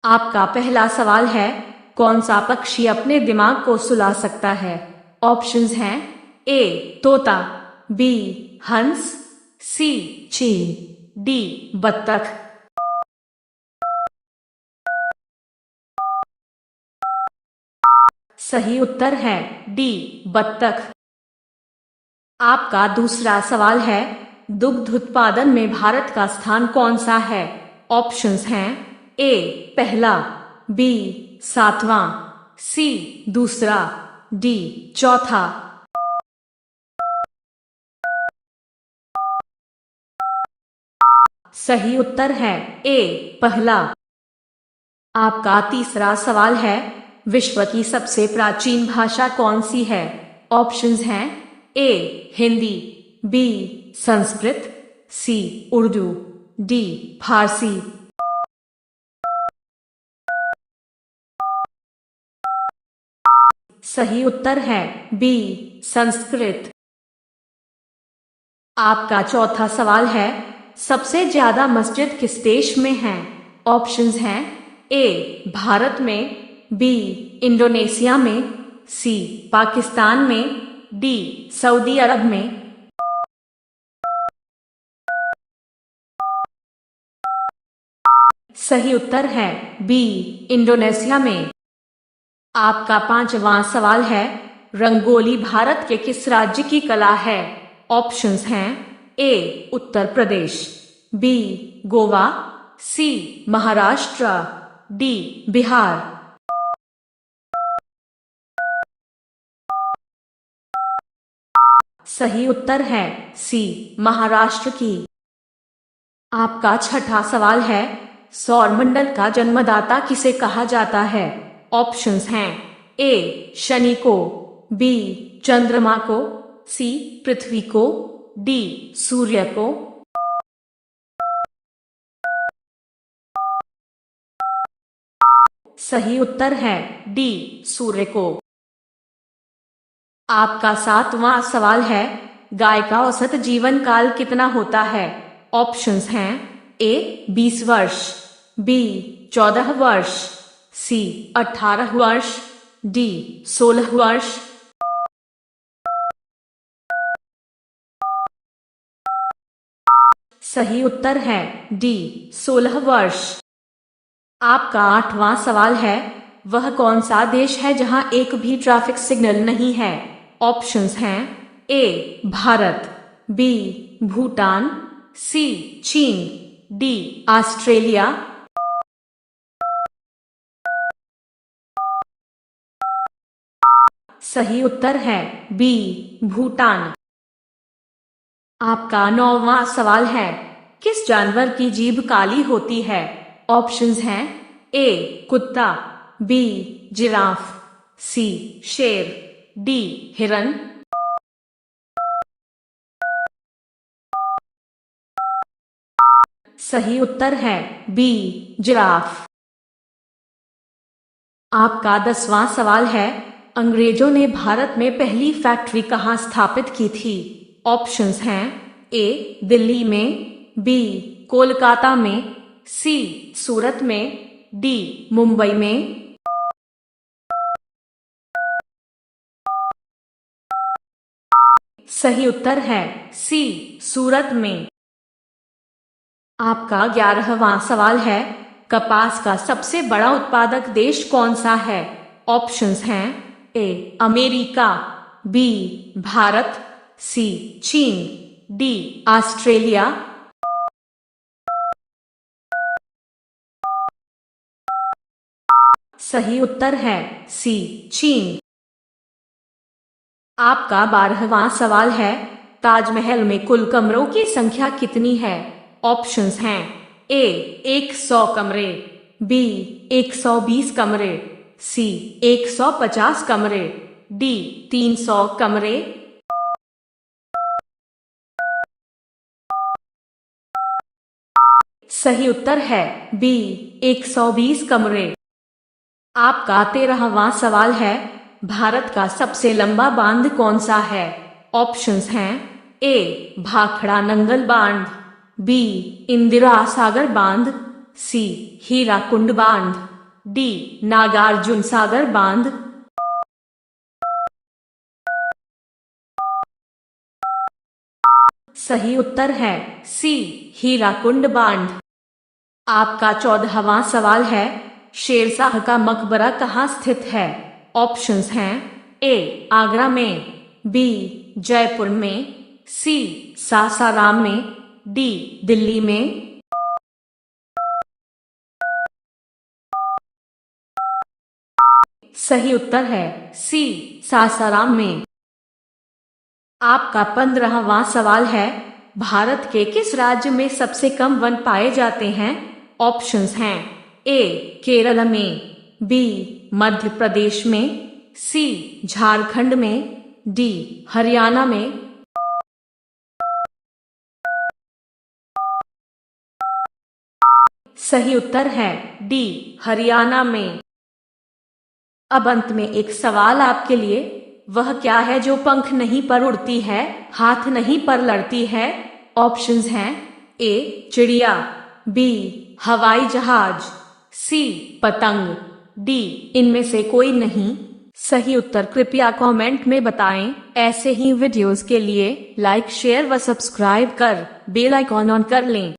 आपका पहला सवाल है, कौन सा पक्षी अपने दिमाग को सुला सकता है? ऑप्शंस हैं ए तोता, बी हंस, सी चील, डी बत्तख। सही उत्तर है डी बत्तख। आपका दूसरा सवाल है, दुग्ध उत्पादन में भारत का स्थान कौन सा है? ऑप्शंस हैं ए पहला, बी सातवां, सी दूसरा, डी चौथा। सही उत्तर है ए पहला। आपका तीसरा सवाल है, विश्व की सबसे प्राचीन भाषा कौन सी है? ऑप्शंस हैं ए हिंदी, बी संस्कृत, सी उर्दू, डी फारसी। सही उत्तर है बी संस्कृत। आपका चौथा सवाल है, सबसे ज्यादा मस्जिद किस देश में हैं? ऑप्शंस हैं ए भारत में, बी इंडोनेशिया में, सी पाकिस्तान में, डी सऊदी अरब में। सही उत्तर है बी इंडोनेशिया में। आपका पांचवा सवाल है, रंगोली भारत के किस राज्य की कला है? ऑप्शंस हैं ए उत्तर प्रदेश, बी गोवा, सी महाराष्ट्र, डी बिहार। सही उत्तर है सी महाराष्ट्र की। आपका छठा सवाल है, सौरमंडल का जन्मदाता किसे कहा जाता है? ऑप्शंस हैं ए शनि को, बी चंद्रमा को, सी पृथ्वी को, डी सूर्य को। सही उत्तर है डी सूर्य को। आपका सातवां सवाल है, गाय का औसत जीवन काल कितना होता है? ऑप्शंस हैं ए 20 वर्ष, बी 14 वर्ष, सी 18 वर्ष, डी 16 वर्ष। सही उत्तर है डी 16 वर्ष। आपका आठवां सवाल है, वह कौन सा देश है जहां एक भी ट्रैफिक सिग्नल नहीं है? ऑप्शंस हैं ए भारत, बी भूटान, सी चीन, डी ऑस्ट्रेलिया। सही उत्तर है बी भूटान। आपका नौवां सवाल है, किस जानवर की जीभ काली होती है? ऑप्शंस हैं ए कुत्ता, बी जिराफ, सी शेर, डी हिरन। सही उत्तर है बी जिराफ। आपका 10वां सवाल है, अंग्रेजों ने भारत में पहली फैक्ट्री कहाँ स्थापित की थी? ऑप्शंस हैं ए दिल्ली में, बी कोलकाता में, सी सूरत में, डी मुंबई में। सही उत्तर है सी सूरत में। आपका 11वां सवाल है, कपास का सबसे बड़ा उत्पादक देश कौन सा है? ऑप्शंस हैं ए अमेरिका, बी भारत, सी चीन, डी ऑस्ट्रेलिया। सही उत्तर है सी चीन। आपका 12वां सवाल है, ताजमहल में कुल कमरों की संख्या कितनी है? ऑप्शंस हैं ए 100 कमरे, बी 120 कमरे, सी 150 कमरे, डी 300 कमरे। सही उत्तर है बी 120 कमरे। आपका 13वां सवाल है, भारत का सबसे लंबा बांध कौन सा है? ऑप्शंस हैं ए भाखड़ा नंगल बांध, बी इंदिरा सागर बांध, सी हीराकुंड बांध, डी नागार्जुन सागर बांध। सही उत्तर है सी हीराकुंड बांध। आपका 14वां सवाल है, शेरशाह का मकबरा कहाँ स्थित है? ऑप्शंस हैं ए आगरा में, बी जयपुर में, सी सासाराम में, डी दिल्ली में। सही उत्तर है सी सासाराम में। आपका 15वां सवाल है, भारत के किस राज्य में सबसे कम वन पाए जाते हैं? ऑप्शंस हैं ए केरल में, बी मध्य प्रदेश में, सी झारखंड में, डी हरियाणा में। सही उत्तर है डी हरियाणा में। अब अंत में एक सवाल आपके लिए, वह क्या है जो पंख नहीं पर उड़ती है, हाथ नहीं पर लड़ती है? ऑप्शंस हैं ए चिड़िया, बी हवाई जहाज, सी पतंग, डी इनमें से कोई नहीं। सही उत्तर कृपया कमेंट में बताएं। ऐसे ही वीडियोस के लिए लाइक शेयर व सब्सक्राइब कर बेल आइकॉन ऑन कर लें।